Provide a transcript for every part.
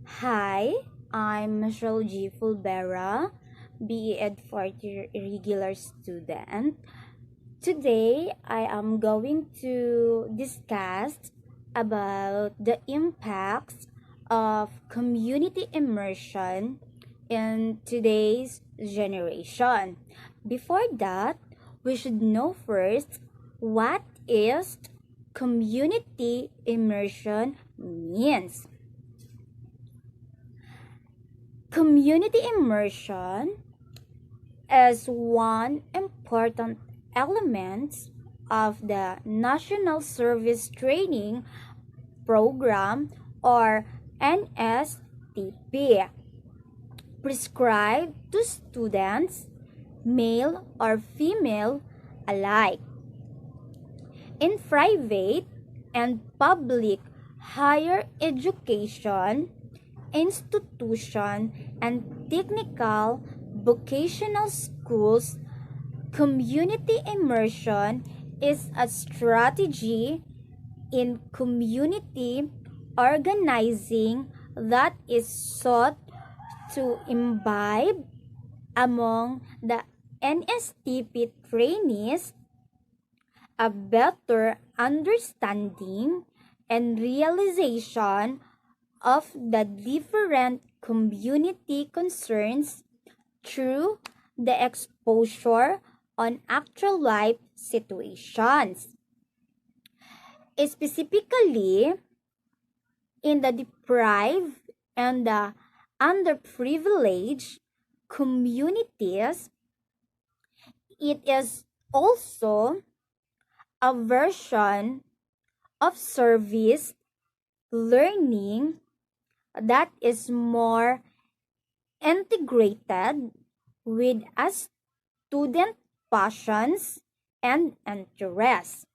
Hi, I'm Michelle G. Fulbera, BE Ed 40 regular student. Today, I am going to discuss about the impacts of community immersion in today's generation. Before that, we should know first what is community immersion means. Community immersion is one important element of the National Service Training Program or NSTP, prescribed to students, male or female alike, in private and public higher education institution and technical vocational schools. Community immersion is a strategy in community organizing that is sought to imbibe among the NSTP trainees a better understanding and realization of the different community concerns through the exposure on actual life situations. Specifically, in the deprived and the underprivileged communities, it is also a version of service learning that is more integrated with a student passions and interests,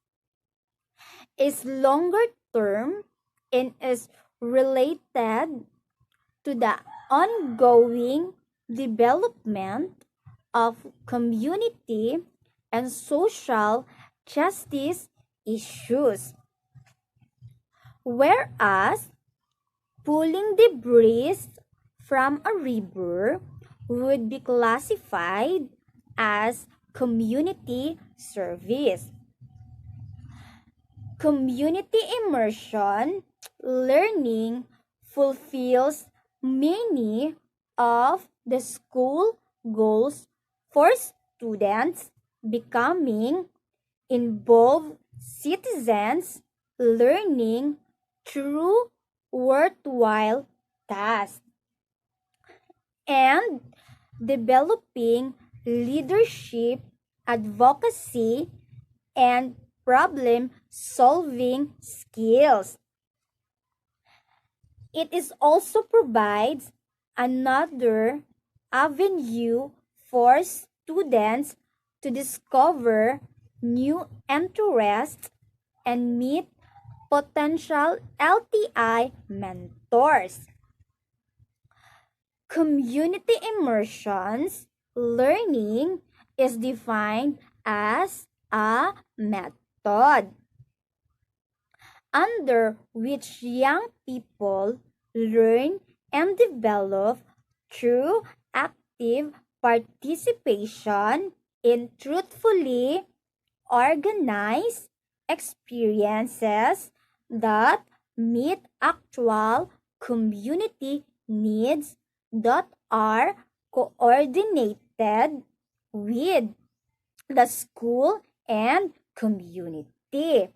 is longer term and is related to the ongoing development of community and social justice issues. Whereas pulling debris from a river would be classified as community service. Community immersion learning fulfills many of the school goals for students becoming involved citizens learning through worthwhile tasks and developing leadership, advocacy, and problem solving skills. It is also provides another avenue for students to discover new interests and meet potential LTI mentors. Community immersions learning is defined as a method under which young people learn and develop through active participation in truthfully organized experiences that meet actual community needs that are coordinated with the school and community.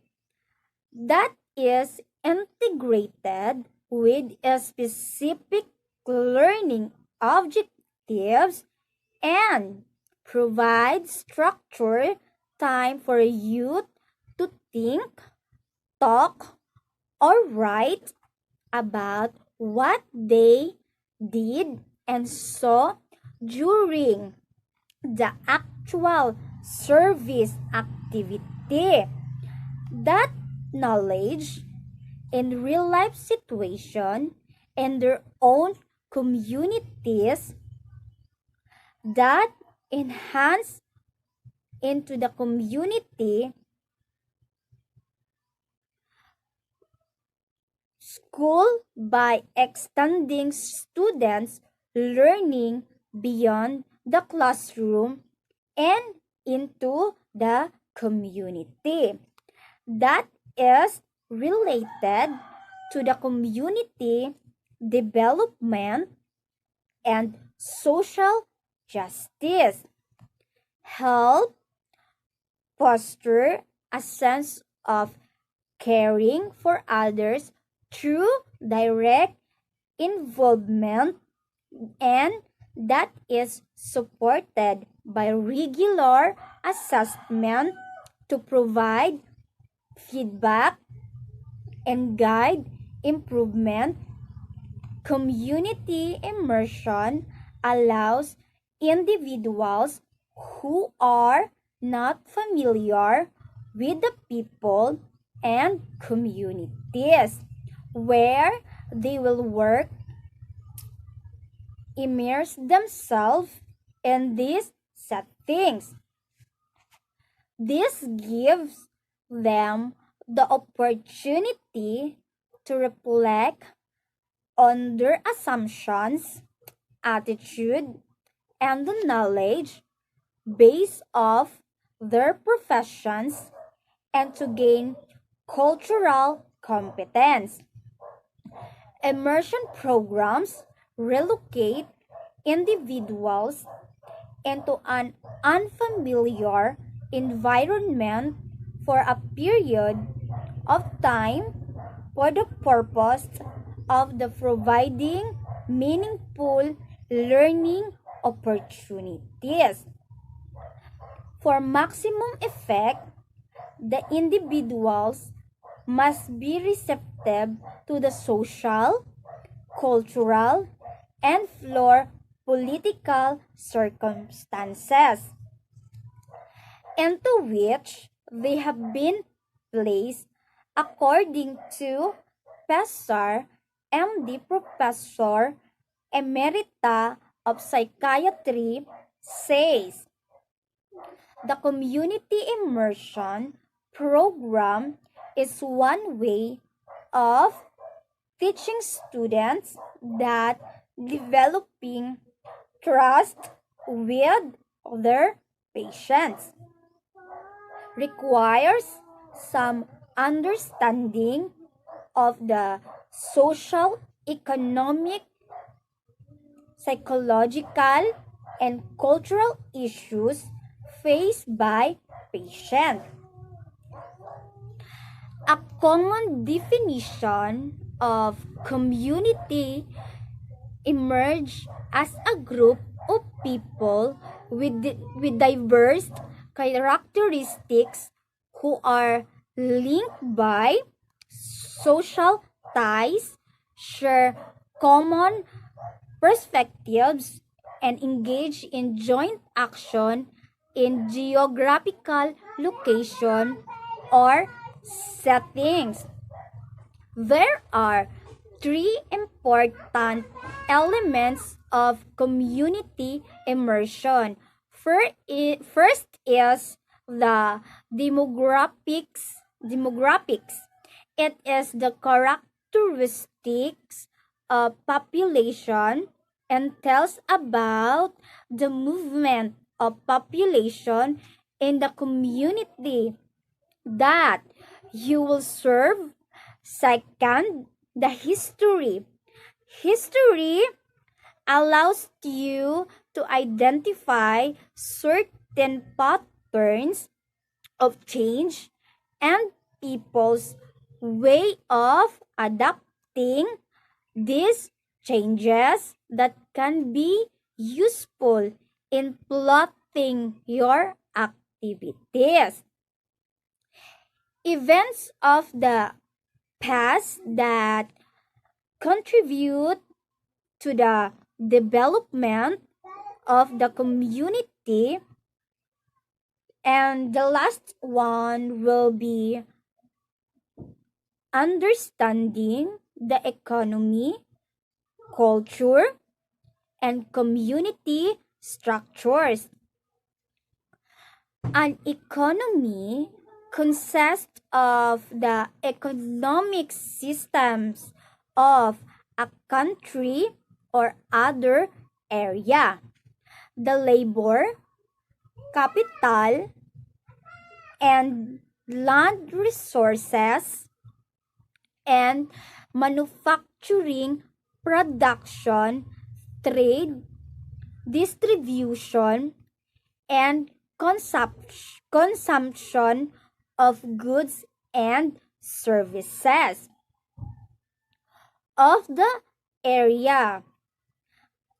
That is integrated with a specific learning objectives and provides structure time for youth to think, talk, or write about what they did and saw during the actual service activity. That knowledge in real life situation and their own communities that enhance into the community school by extending students' learning beyond the classroom and into the community. That is related to the community development and social justice. Help foster a sense of caring for others through direct involvement, and that is supported by regular assessment to provide feedback and guide improvement. Community immersion allows individuals who are not familiar with the people and communities where they will work, immerse themselves in these settings. This gives them the opportunity to reflect on their assumptions, attitude, and the knowledge based off their professions and to gain cultural competence. Immersion programs relocate individuals into an unfamiliar environment for a period of time for the purpose of the providing meaningful learning opportunities. For maximum effect, the individuals must be receptive to the social, cultural, and floor political circumstances into which they have been placed according to Professor M.D. Professor Emerita of Psychiatry says the community immersion program is one way of teaching students that developing trust with their patients requires some understanding of the social, economic, psychological, and cultural issues faced by patients. A common definition of community emerge as a group of people with diverse characteristics who are linked by social ties, share common perspectives, and engage in joint action in geographical location or settings. There are three important elements of community immersion. First is the demographics. It is the characteristics of population and tells about the movement of population in the community that you will serve. Second, the history. History allows you to identify certain patterns of change and people's way of adapting these changes that can be useful in plotting your activities. Events of the past that contribute to the development of the community. And the last one will be understanding the economy, culture, and community structures. An economy consists of the economic systems of a country or other area. The labor, capital, and land resources and manufacturing production, trade, distribution, and consumption of goods and services of the area,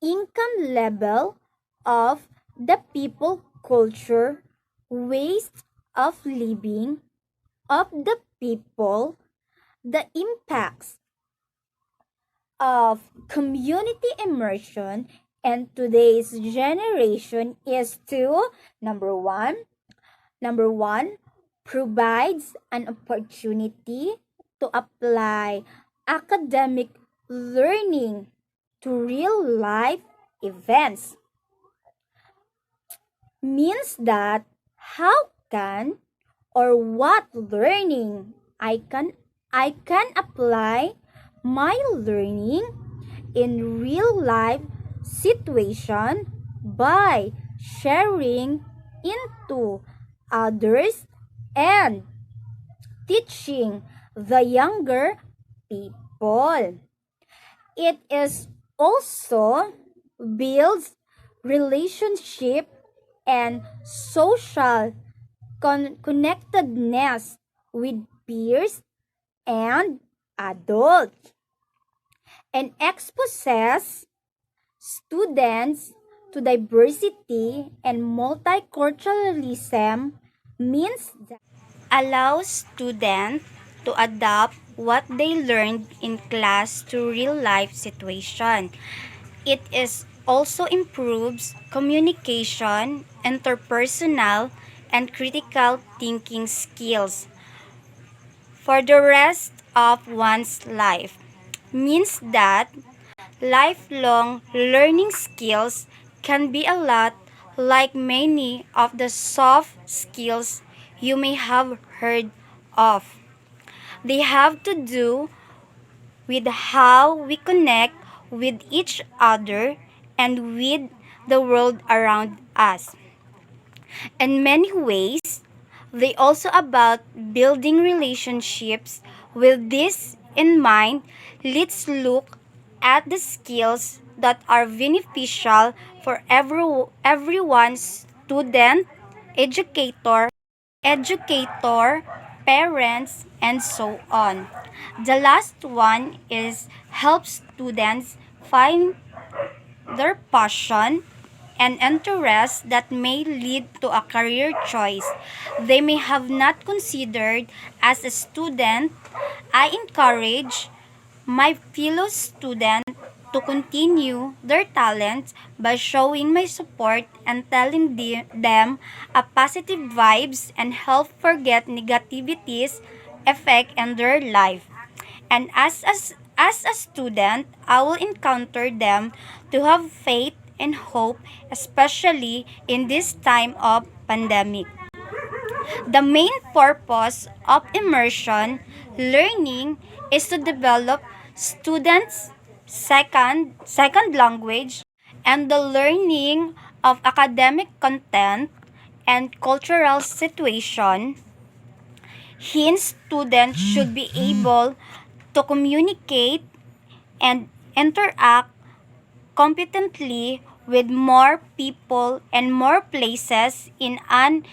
income level of the people, culture, ways of living of the people, the impacts of community immersion and today's generation is to number one provides an opportunity to apply academic learning to real life events. Means that how can or what learning I can apply my learning in real life situation by sharing into others and teaching the younger people. It is also builds relationship and social connectedness with peers and adults and exposes students to diversity and multiculturalism means that allows students to adapt what they learned in class to real life situation. It is also improves communication, interpersonal, and critical thinking skills for the rest of one's life. Means that lifelong learning skills can be a lot like many of the soft skills you may have heard of. They have to do with how we connect with each other and with the world around us. In many ways, they also about building relationships. With this in mind, let's look at the skills that are beneficial for everyone student, educator, parents, and so on. The last one is help students find their passion and interests that may lead to a career choice they may have not considered as a student. I encourage my fellow students to continue their talents by showing my support and telling them a positive vibes and help forget negativities effect in their life. And as a student, I will encounter them to have faith and hope, especially in this time of pandemic. The main purpose of immersion learning is to develop students' second language and the learning of academic content and cultural situation. Hence, students should be able to communicate and interact competently with more people and more places in an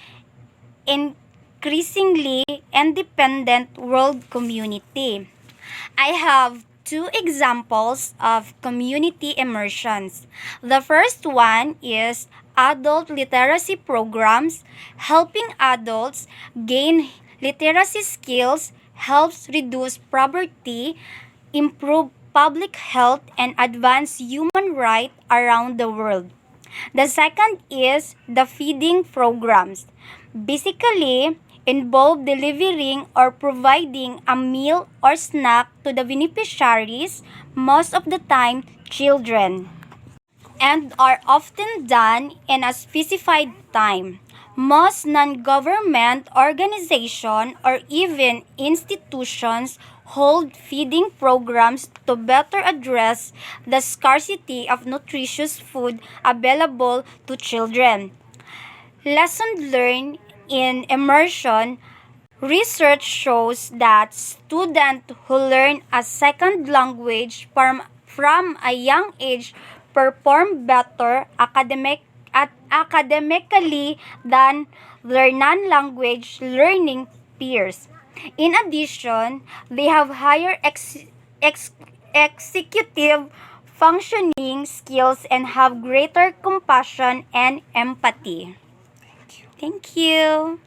increasingly independent world community. I have two examples of community immersions. The first one is adult literacy programs. Helping adults gain literacy skills helps reduce poverty, improve public health, and advance human rights around the world. The second is the feeding programs. Basically, involve delivering or providing a meal or snack to the beneficiaries, most of the time children, and are often done in a specified time. Most non-government organizations or even institutions hold feeding programs to better address the scarcity of nutritious food available to children. Lesson learned in immersion. Research shows that students who learn a second language from a young age perform better academically than their non-language learning peers. In addition, they have higher ex- executive functioning skills and have greater compassion and empathy. Thank you.